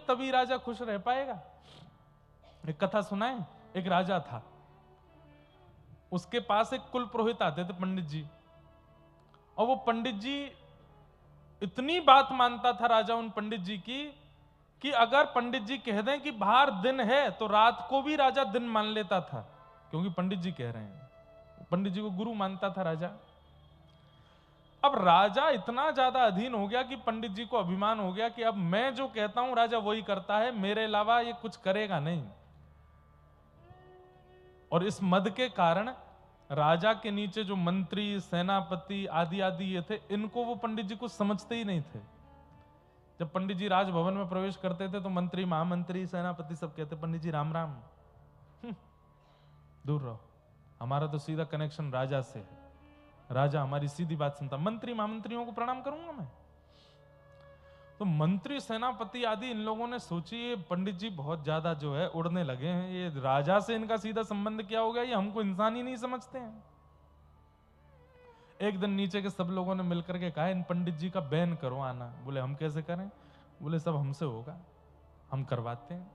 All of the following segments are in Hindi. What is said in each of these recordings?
तभी राजा खुश रह पाएगा। एक कथा सुनाए, एक राजा था, उसके पास एक कुल पुरोहित आते थे, पंडित जी, और वो पंडित जी इतनी बात मानता था राजा उन पंडित जी की कि अगर पंडित जी कह दें कि बाहर दिन है तो रात को भी राजा दिन मान लेता था, क्योंकि पंडित जी कह रहे हैं। पंडित जी को गुरु मानता था राजा। अब राजा इतना ज्यादा अधीन हो गया कि पंडित जी को अभिमान हो गया कि अब मैं जो कहता हूं राजा वही करता है, मेरे अलावा ये कुछ करेगा नहीं। और इस मद के कारण राजा के नीचे जो मंत्री, सेनापति आदि आदि ये थे, इनको वो पंडित जी को समझते ही नहीं थे। जब पंडित जी राजभवन में प्रवेश करते थे तो मंत्री, महामंत्री, सेनापति सब कहते, पंडित जी राम राम। दूर रहो, हमारा तो सीधा कनेक्शन राजा से है, राजा हमारी सीधी बात सुनता। मंत्री महामंत्रियों को प्रणाम करूंगा मैं? तो मंत्री, सेनापति आदि इन लोगों ने सोची ये पंडित जी बहुत ज्यादा जो है उड़ने लगे हैं, ये राजा से इनका सीधा संबंध क्या हो गया, ये हमको इंसान ही नहीं समझते हैं। एक दिन नीचे के सब लोगों ने मिलकर के कहा इन पंडित जी का बैन करो आना। बोले हम कैसे करें? बोले सब हमसे होगा, हम करवाते हैं।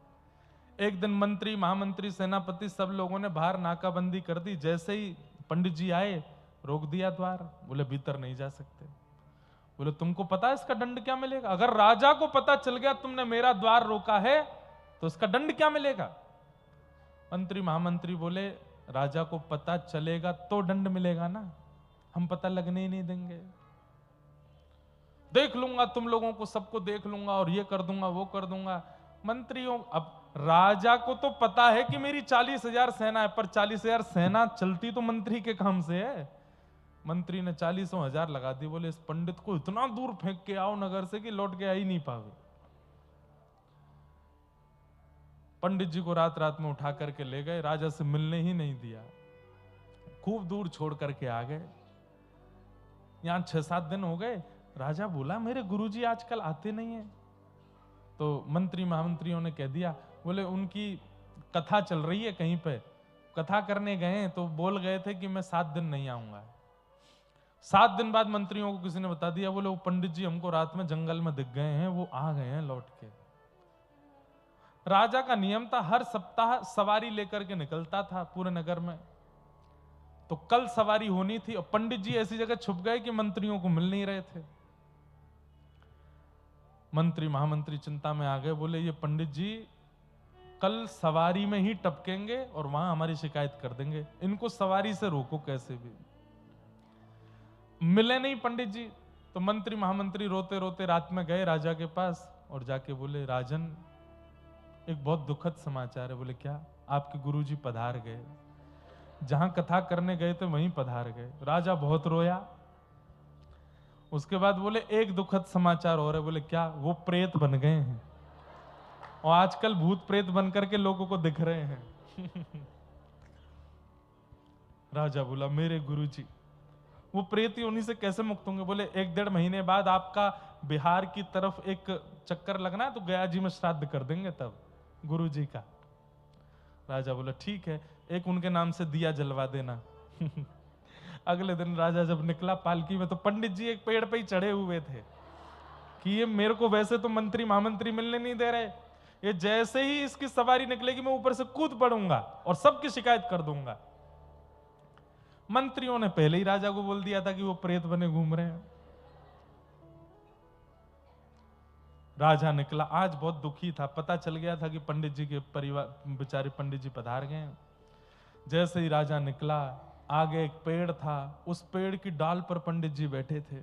एक दिन मंत्री, महामंत्री, सेनापति सब लोगों ने बाहर नाकाबंदी कर दी। जैसे ही पंडित जी आए रोक दिया द्वार, बोले भीतर नहीं जा सकते। बोले तुमको पता है इसका दंड क्या मिलेगा? अगर राजा को पता चल गया तुमने मेरा द्वार रोका है तो इसका दंड क्या मिलेगा? मंत्री महामंत्री बोले राजा को पता चलेगा तो दंड मिलेगा ना, हम पता लगने ही नहीं देंगे। देख लूंगा तुम लोगों को, सबको देख लूंगा और ये कर दूंगा वो कर दूंगा। मंत्रियों, अब राजा को तो पता है कि मेरी 40,000 सेना है, पर 40,000 सेना चलती तो मंत्री के काम से है। मंत्री ने 40,000 लगा दी। बोले इस पंडित को इतना दूर फेंक के आओ नगर से कि लौट के आ ही नहीं पावे। पंडित जी को रात रात में उठा करके ले गए, राजा से मिलने ही नहीं दिया, खूब दूर छोड़ करके आ गए। यहां 6-7 दिन हो गए। राजा बोला मेरे गुरुजी आजकल आते नहीं है। तो मंत्री महामंत्रियों ने कह दिया, बोले उनकी कथा चल रही है कहीं पे, कथा करने गए तो बोल गए थे कि मैं 7 दिन नहीं आऊंगा। 7 दिन बाद मंत्रियों को किसी ने बता दिया, बोले वो पंडित जी हमको रात में जंगल में दिख गए हैं, वो आ गए हैं लौट के। राजा का नियम था हर सप्ताह सवारी लेकर के निकलता था पूरे नगर में। तो कल सवारी होनी थी और पंडित जी ऐसी जगह छुप गए कि मंत्रियों को मिल नहीं रहे थे। मंत्री महामंत्री चिंता में आ गए। बोले ये पंडित जी कल सवारी में ही टपकेंगे और वहां हमारी शिकायत कर देंगे, इनको सवारी से रोको कैसे भी। मिले नहीं पंडित जी। तो मंत्री महामंत्री रोते रोते रात में गए राजा के पास और जाके बोले राजन एक बहुत दुखद समाचार है। बोले क्या? आपके गुरुजी पधार गए, जहां कथा करने गए थे वहीं पधार गए। राजा बहुत रोया। उसके बाद बोले एक दुखद समाचार और है। बोले क्या? वो प्रेत बन गए हैं और आजकल भूत प्रेत बनकर के लोगों को दिख रहे हैं। राजा बोला मेरे गुरुजी वो प्रेत योनि से कैसे मुक्त होंगे? बोले 1-1.5 महीने बाद आपका बिहार की तरफ एक चक्कर लगना है तो गया जी में श्राद्ध कर देंगे तब गुरुजी का। राजा बोला ठीक है, एक उनके नाम से दिया जलवा देना। अगले दिन राजा जब निकला पालकी में तो पंडित जी एक पेड़ पे ही चढ़े हुए थे कि ये मेरे को वैसे तो मंत्री महामंत्री मिलने नहीं दे रहे, ये जैसे ही इसकी सवारी निकलेगी मैं ऊपर से कूद पड़ूंगा और सबकी शिकायत कर दूंगा। मंत्रियों ने पहले ही राजा को बोल दिया था कि वो प्रेत बने घूम रहे हैं। राजा निकला, आज बहुत दुखी था, पता चल गया था कि पंडित जी के परिवार बेचारे पंडित जी पधार गए। जैसे ही राजा निकला आगे एक पेड़ था, उस पेड़ की डाल पर पंडित जी बैठे थे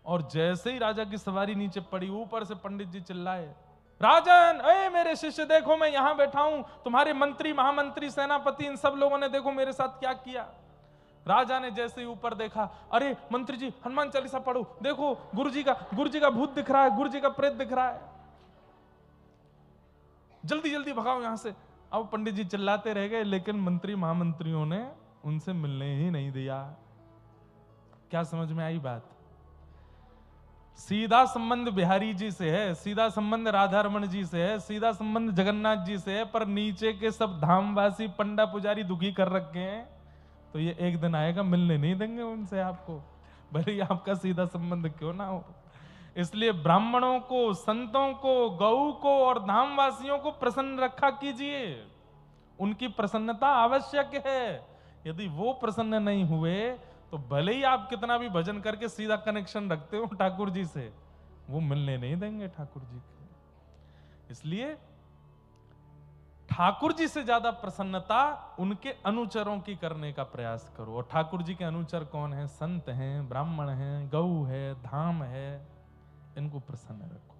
और जैसे ही राजा की सवारी नीचे पड़ी ऊपर से पंडित जी चिल्लाए राजन, अरे मेरे शिष्य देखो मैं यहां बैठा हूं, तुम्हारे मंत्री महामंत्री सेनापति इन सब लोगों ने देखो मेरे साथ क्या किया। राजा ने जैसे ही ऊपर देखा, अरे मंत्री जी हनुमान चालीसा पढ़ो, देखो गुरुजी का भूत दिख रहा है, गुरुजी का प्रेत दिख रहा है, जल्दी जल्दी भगाओ यहां से। अब पंडित जी चिल्लाते रह गए लेकिन मंत्री महामंत्रियों ने उनसे मिलने ही नहीं दिया। क्या समझ में आई बात? सीधा संबंध बिहारी जी से है, सीधा संबंध राधा रमन जी से है, सीधा संबंध जगन्नाथ जी से है, पर नीचे के सब धामवासी पंडा पुजारी दुखी कर रखे हैं। तो ये एक दिन आएगा मिलने नहीं देंगे उनसे आपको, भले ही आपका सीधा संबंध क्यों ना हो। इसलिए ब्राह्मणों को, संतों को, गौ को और धामवासियों को प्रसन्न रखा कीजिए। उनकी प्रसन्नता आवश्यक है। यदि वो प्रसन्न नहीं हुए तो भले ही आप कितना भी भजन करके सीधा कनेक्शन रखते हो ठाकुर जी से, वो मिलने नहीं देंगे ठाकुर जी को। इसलिए ठाकुर जी से ज्यादा प्रसन्नता उनके अनुचरों की करने का प्रयास करो। और ठाकुर जी के अनुचर कौन है? संत हैं, ब्राह्मण हैं, गौ है, धाम है, इनको प्रसन्न रखो।